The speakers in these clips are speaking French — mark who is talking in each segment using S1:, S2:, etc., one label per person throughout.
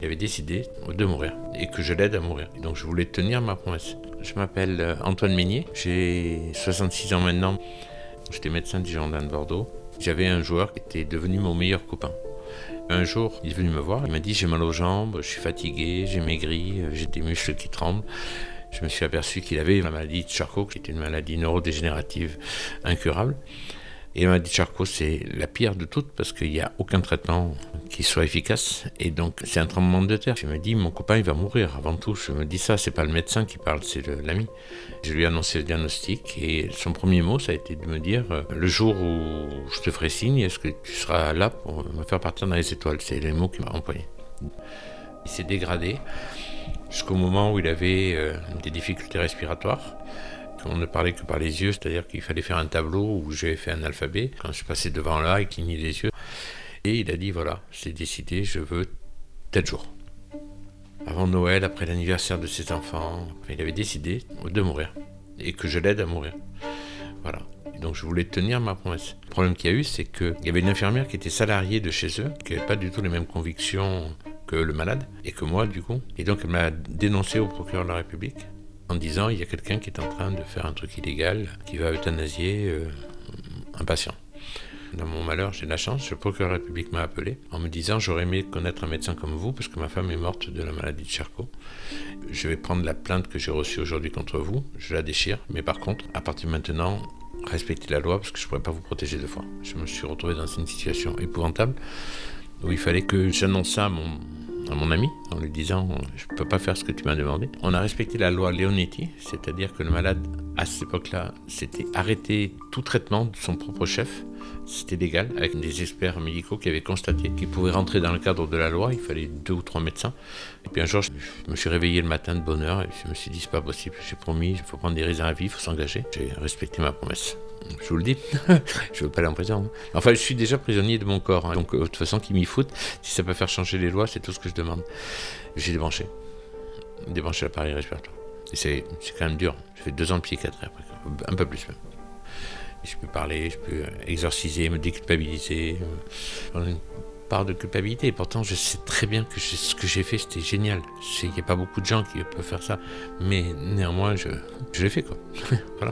S1: Il avait décidé de mourir et que je l'aide à mourir. Et donc je voulais tenir ma promesse. Je m'appelle Antoine Meignier, j'ai 66 ans maintenant. J'étais médecin du Girondin de Bordeaux. J'avais un joueur qui était devenu mon meilleur copain. Un jour, il est venu me voir, il m'a dit j'ai mal aux jambes, je suis fatigué, j'ai maigri, j'ai des muscles qui tremblent. Je me suis aperçu qu'il avait la maladie de Charcot, qui était une maladie neurodégénérative incurable. Et la maladie de Charcot, c'est la pire de toutes parce qu'il n'y a aucun traitement qui soit efficace. Et donc, c'est un tremblement de terre. Je me dis, mon copain, il va mourir avant tout. Je me dis ça, c'est pas le médecin qui parle, c'est l'ami. Je lui ai annoncé le diagnostic et son premier mot, ça a été de me dire, le jour où je te ferai signe, est-ce que tu seras là pour me faire partir dans les étoiles? C'est les mots qu'il m'a employés. Il s'est dégradé jusqu'au moment où il avait des difficultés respiratoires. On ne parlait que par les yeux, c'est-à-dire qu'il fallait faire un tableau où j'avais fait un alphabet. Quand je suis passé devant là, il clignait les yeux. Et il a dit, voilà, c'est décidé, je veux tel jour. Avant Noël, après l'anniversaire de ses enfants, il avait décidé de mourir. Et que je l'aide à mourir. Voilà. Et donc je voulais tenir ma promesse. Le problème qu'il y a eu, c'est qu'il y avait une infirmière qui était salariée de chez eux, qui n'avait pas du tout les mêmes convictions que le malade, et que moi, du coup. Et donc elle m'a dénoncé au procureur de la République, en disant il y a quelqu'un qui est en train de faire un truc illégal, qui va euthanasier un patient. Dans mon malheur, j'ai de la chance, le procureur de la République m'a appelé en me disant j'aurais aimé connaître un médecin comme vous parce que ma femme est morte de la maladie de Charcot. Je vais prendre la plainte que j'ai reçue aujourd'hui contre vous, je la déchire, mais par contre, à partir de maintenant, respectez la loi parce que je ne pourrais pas vous protéger deux fois. Je me suis retrouvé dans une situation épouvantable où il fallait que j'annonce ça à mon ami, en lui disant « je ne peux pas faire ce que tu m'as demandé ». On a respecté la loi Leonetti, c'est-à-dire que le malade, à cette époque-là, s'était arrêté tout traitement de son propre chef. C'était légal, avec des experts médicaux qui avaient constaté qu'il pouvait rentrer dans le cadre de la loi, il fallait 2 ou 3 médecins. Et puis un jour, je me suis réveillé le matin de bonne heure et je me suis dit « c'est pas possible, j'ai promis, il faut prendre des risques à la vie, il faut s'engager ». J'ai respecté ma promesse. Je vous le dis, je veux pas aller en prison. Enfin, je suis déjà prisonnier de mon corps, donc de toute façon, qu'ils m'y foutent. Si ça peut faire changer les lois, c'est tout ce que je demande. J'ai débranché l'appareil respiratoire. Et c'est quand même dur. J'ai fait 2 ans de psychiatrie après, un peu plus même. Je peux parler, je peux exorciser, me déculpabiliser. On a une part de culpabilité, et pourtant je sais très bien que ce que j'ai fait, c'était génial. Il n'y a pas beaucoup de gens qui peuvent faire ça, mais néanmoins, je l'ai fait, quoi. Voilà.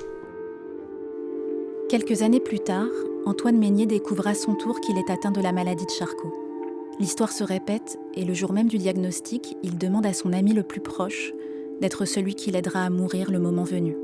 S2: Quelques années plus tard, Antoine Meignier découvre à son tour qu'il est atteint de la maladie de Charcot. L'histoire se répète et le jour même du diagnostic, il demande à son ami le plus proche d'être celui qui l'aidera à mourir le moment venu.